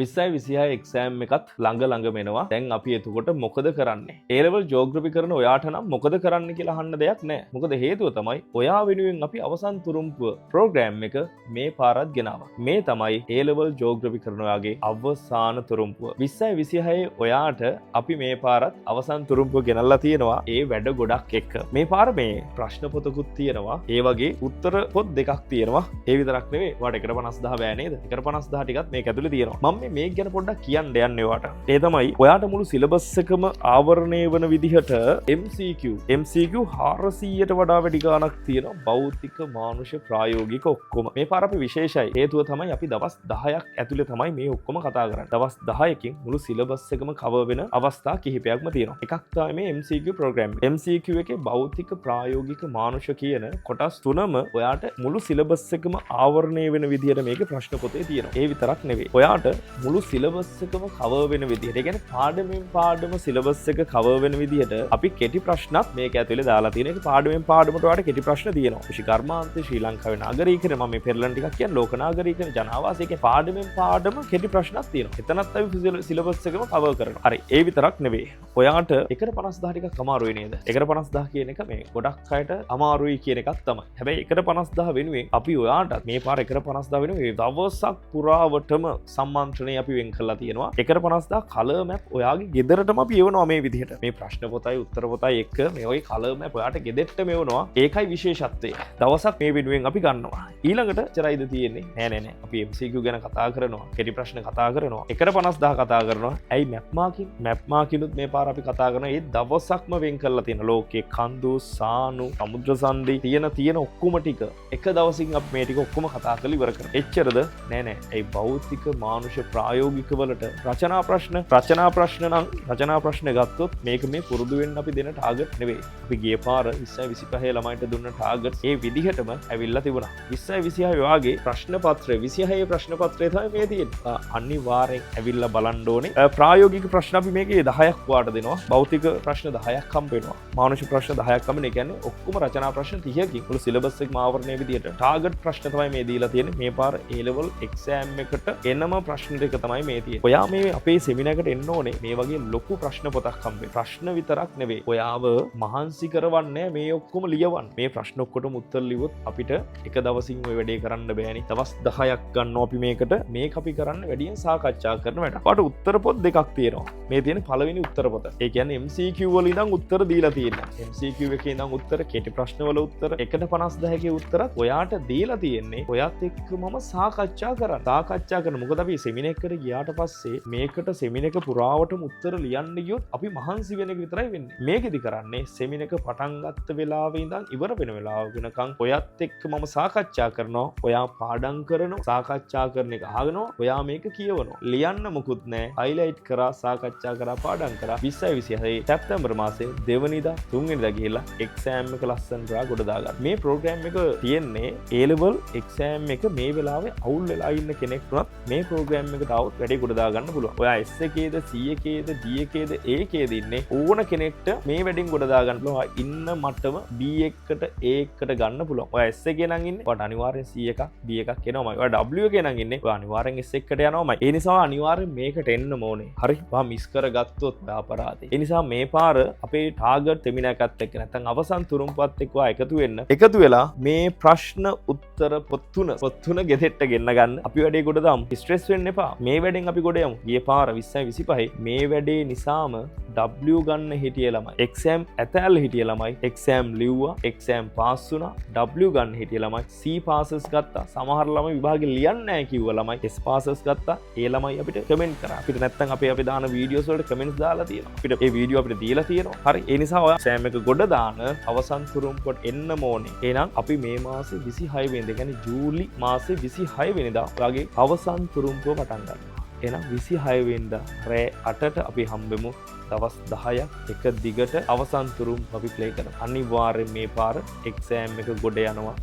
20යි 26 exam එකත් ළඟ වෙනවා. දැන් අපි එතකොට මොකද කරන්නේ? A level geography කරන ඔයාට නම් මොකද කරන්න කියලා අහන්න දෙයක් නැහැ. මොකද හේතුව තමයි ඔයා වෙනුවෙන් අපි අවසන් තුරුම්පුව ප්‍රෝග්‍රෑම් එක මේ පාරත් ගෙනාවා. මේ තමයි A level geography කරන ඔයාගේ අවසාන තුරුම්පුව. 20යි 26 ඔයාට අපි මේ පාරත් අවසන් තුරුම්පුව ගෙනල්ලා තියෙනවා. ඒ වැඩ ගොඩක් එක්ක. මේ පාර මේ ප්‍රශ්න පොතකුත් තියෙනවා. ඒ වගේ උත්තර පොත් දෙකක් තියෙනවා. ඒ විතරක් නෙවෙයි. වාට 150,000 බෑ නේද? 150,000 ටිකත් මේක ඇතුලේ තියෙනවා. මම මේ ගැන පොඩ්ඩක් කියන්න යන්නේ ඔයාට. ඒ තමයි ඔයාට මුළු සිලබස් එකම ආවරණය වන විදිහට MCQ 400ට වඩා වැඩි ගාණක් තියෙන භෞතික මානුෂ ප්‍රායෝගික ඔක්කොම. මේ පාර අපි විශේෂයි. හේතුව තමයි අපි දවස් 10ක් ඇතුලේ තමයි මේ ඔක්කොම කතා කරන්නේ. දවස් 10කින් මුළු සිලබස් එකම කවර් වෙන අවස්ථා කිහිපයක්ම තියෙනවා. එකක් තමයි මේ MCQ ප්‍රෝග්‍රෑම්. MCQ එකේ භෞතික ප්‍රායෝගික මානුෂ කියන කොටස් තුනම ඔයාට මුළු සිලබස් එකම ආවරණය වෙන විදිහට මේකේ ප්‍රශ්න පොතේ තියෙනවා. ඒ විතරක් නෙවෙයි. ඔයාට මුළු සිලබස් එකම කවර් වෙන විදිහට, ඒ කියන්නේ පාඩමෙන් පාඩම සිලබස් එක කවර් වෙන විදිහට අපි කෙටි ප්‍රශ්නත් මේක ඇතුලේ දාලා තියෙන එක. පාඩමෙන් පාඩමට ඔයාලට කෙටි ප්‍රශ්න තියෙනවා. කෘෂි කර්මාන්තේ, ශ්‍රී ලංකාවේ නාගරිකයන, මම මේ පෙරලන් ටිකක් කියන්නේ ලෝක නාගරිකයන, ජනාවාසයේ පාඩමෙන් පාඩම කෙටි ප්‍රශ්නත් තියෙනවා. එතනත් අපි සිලබස් එකම කවර් කරනවා. හරි, ඒ විතරක් නෙවෙයි. ඔයාට 150,000 ටිකක් අමාරුයි නේද? 150,000 කියන එක මේ ගොඩක් අයට අමාරුයි කියන එකක් තමයි. හැබැයි 150,000 වෙනුවෙන් අපි ඔයාට මේ පාර 150,000 වෙනුවෙන් දවසක් පුරාවටම සම්මන්ත්‍රණය අපි වෙන් කරලා තියෙනවා. 150,000 කලර් මැප් ඔයාගේ ගෙදරටම අපි එවනවා මේ විදිහට. මේ ප්‍රශ්න පොතයි උත්තර පොතයි එක්ක මේ වගේ කලර් මැප් ඔයාට ගෙදෙට්ටම එවනවා. ඒකයි විශේෂත්වය. දවසක් මේ වෙනුවෙන් අපි ගන්නවා. ඊළඟට චරයිද තියෙන්නේ නෑ. අපි MCQ ගැන කතා කරනවා. කෙටි ප්‍රශ්න කතා කරනවා. 150,000 කතා කරනවා. ඇයි මැප් මාකිනුත් මේ පාර අපි කතා කරනවා. ඒ දවසක්ම වෙන් කරලා තියෙන ලෝකයේ කන්දු, සානු, සමුද්‍ර සන්ධි තියෙන ඔක්කොම ටික එක දවසින් අපි මේ ටික ඔක්කොම කතා කරලා ඉවර කරනවා. එච්චරද? නෑ. ඒ භෞතික මානුෂ ප්‍රායෝගික වලට රචනා ප්‍රශ්න ගත්තොත් මේක මේ පුරුදු වෙන්න අපි දෙන ටාගට් නෙවෙයි. අපි ගිය පාර 20යි 25 ළමයින්ට දුන්න ටාගට්ස් ඒ විදිහටම ඇවිල්ලා තිබුණා. 20යි 26 වාගේ ප්‍රශ්න පත්‍රය 26 ප්‍රශ්න පත්‍රය තමයි මේ තියෙන්නේ. අනිවාර්යෙන් ඇවිල්ලා බලන්න ඕනේ. ප්‍රායෝගික ප්‍රශ්න අපි මේකේ 10ක් වාට දෙනවා. භෞතික ප්‍රශ්න 10ක් හම්බ වෙනවා. මානුෂික ප්‍රශ්න 10ක් හම්බ වෙන. ඒ කියන්නේ ඔක්කොම රචනා ප්‍රශ්න 30කින් මුළු සිලබස් එකම ආවරණය විදිහට ටාගට් ප්‍රශ්න තමයි මේ දීලා තියෙන්නේ. මේ පාර A level exam එකට එනම ප්‍රශ්න ටික තමයි මේ තියෙන්නේ. ඔයා මේ අපේ සෙමිනාර් එකට එන්න ඕනේ මේ වගේ ලොකු ප්‍රශ්න පොතක් හම්බෙන්න. ප්‍රශ්න විතරක් නෙවෙයි. ඔයාව මහන්සි කරවන්නේ මේ ඔක්කොම ලියවන්න. මේ ප්‍රශ්න ඔක්කොටම උත්තර ලියුවොත් අපිට එක දවසින් ওই වැඩේ කරන්න බෑනේ. දවස් 10ක් ගන්නවා අපි මේකට. මේක අපි කරන්න වැඩියෙන් සාකච්ඡා කරන වැඩ. අපට උත්තර පොත් දෙකක් තියෙනවා. මේ තියෙන පළවෙනි උත්තර පොත. ඒ කියන්නේ MCQ වල ඉඳන් උත්තර දීලා තියෙනවා. MCQ එකේ ඉඳන් උත්තර, කෙටි ප්‍රශ්න වල උත්තර, 150,000 උත්තරත් ඔයාට දීලා තියෙන්නේ. ඔයත් එක්ක මම සාකච්ඡා කරන. මොකද අපි සෙමිනාර් එකට ගියාට පස්සේ මේකට සෙමිනාර් එක පුරාවටම උත්තර ලියන්න ගියොත් අපි මහන්සි වෙන එක විතරයි වෙන්නේ. මේකෙදි කරන්නේ සෙමිනාර් එක පටන් ගත්ත වෙලාවේ ඉඳන් ඉවර වෙන වෙලාව වෙනකන් ඔයත් එක්ක මම සාකච්ඡා කරනවා. ඔයා පාඩම් කරනවා. සාකච්ඡා කරන එක අහනවා. ඔයා මේක කියවනවා. ලියන්න මොකුත් නැහැ. හයිලයිට් කරා, සාකච්ඡා කරා, පාඩම් කරා. 20යි 26 සැප්තැම්බර් මාසේ 2 වෙනිදා 3 වෙනිදා ගිහලා එක්සෑම් එක ලස්සන රා ගොඩ දාගන්න. මේ ප්‍රෝග්‍රෑම් එක තියෙන්නේ A level එක්සෑම් එක මේ වෙලාවේ අවුල් වෙලා ඉන්න කෙනෙක් වුණත් මේ ප්‍රෝග්‍රෑම් එකට આવුත් වැඩේ ගොඩ දාගන්න පුළුවන්. ඔයා S එකේද C එකේද D එකේද A එකේද ඉන්නේ ඕන කෙනෙක්ට මේ වැඩෙන් ගොඩ දාගන්න පුළුවන්. ඉන්න මට්ටම B එකකට A එකකට ගන්න පුළුවන්. ඔයා S එකේ නම් ඉන්නේ ඔයාට අනිවාර්යෙන් C එකක් B එකක් එනවාමයි. ඔයා W එකේ නම් ඉන්නේ ඔයා අනිවාර්යෙන් S එකකට යනවාමයි. ඒ නිසා අනිවාර්යෙන් මේකට එන්නම ඕනේ. හරි. ඔයා මිස් කරගත්තොත් අපරාධේ. ඒ නිසා මේ පාර අපේ ටාගට් සෙමිනාර් එකත් එක්ක නැත්නම් අවසන් තුරුම්පත් එක්ක ඔයා එකතු වෙලා මේ ප්‍රශ්න උත්තර පොත් තුන ගෙදෙට්ට ගෙන්න ගන්න. අපි වැඩේ ගොඩ දාමු. ස්ට්‍රෙස් වෙන්න එපා. මේ වැඩෙන් අපි ගොඩ යමු. ගිය පාර 20යි 25 මේ වැඩේ නිසාම W ගන්න හිටිය ළමයි, එක්සෑම් ඇතැල්ල හිටිය ළමයි, එක්සෑම් ලිව්වා, එක්සෑම් පාස් වුණා, W ගන්න හිටිය ළමයි, C පාසස් ගත්තා. සමහර ළමයි විභාගෙ ලියන්නේ නැහැ කිව්ව ළමයි S පාසස් ගත්තා. ඒ ළමයි අපිට කමෙන්ට් කරා. අපිට නැත්තම් අපි දාන වීඩියෝස් වලට කමෙන්ට්ස් දාලා තියෙනවා. අපිට මේ වීඩියෝ අපිට දීලා තියෙනවා. හරි. ඒ නිසා ඔයා එක්සෑම් එක ගොඩ දාන අවසන් තුරුම්පොට එන්නම ඕනේ. එහෙනම් අපි මේ මාසේ 26 වෙනිදා, කියන්නේ ජූලි මාසේ 26 වෙනිදා ඔයාගේ අවසන් තුරුම්පුව පටන් ගන්නවා. එහෙනම් 26 වෙනිදා රෑ 8ට අපි හම්බෙමු. දවස් 10ක් එක දිගට අවසන් තුරුම් අපි ප්ලේ කරමු. අනිවාර්යෙන් මේ පාර එක්සෑම් එක ගොඩ යනවාමයි.